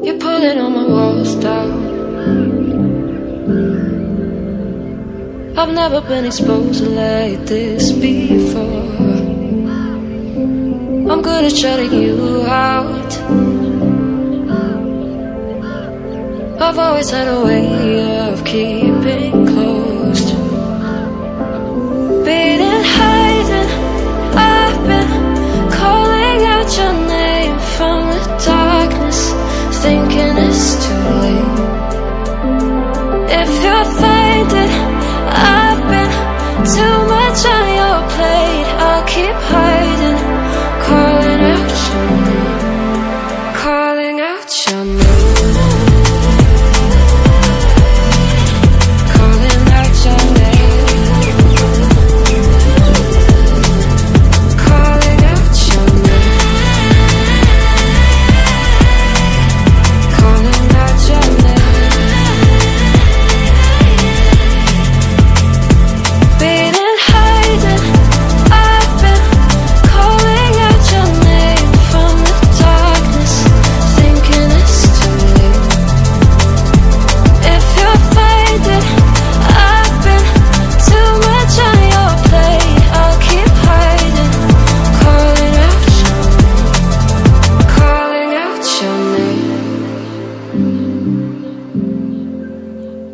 You're pulling on my walls down. I've never been exposed like this before. I'm good at shutting you out. I've always had a way of keeping closed. Beating, hiding, I've been calling out your name from the darkness, thinking it's too late. If you're finding I've been too much on your plate, I'll keep hiding, calling out your name, calling out your name.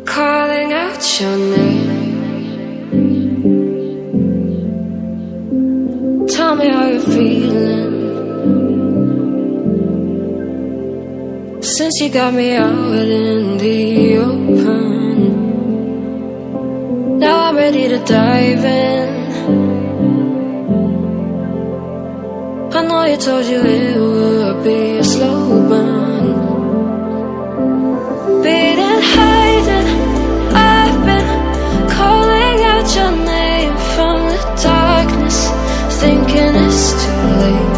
Calling out your name. Tell me how you're feeling since you got me out in the open. Now I'm ready to dive in. I know you told you it would be a slow burn. Beating, hiding, I've been calling out your name from the darkness, thinking it's too late.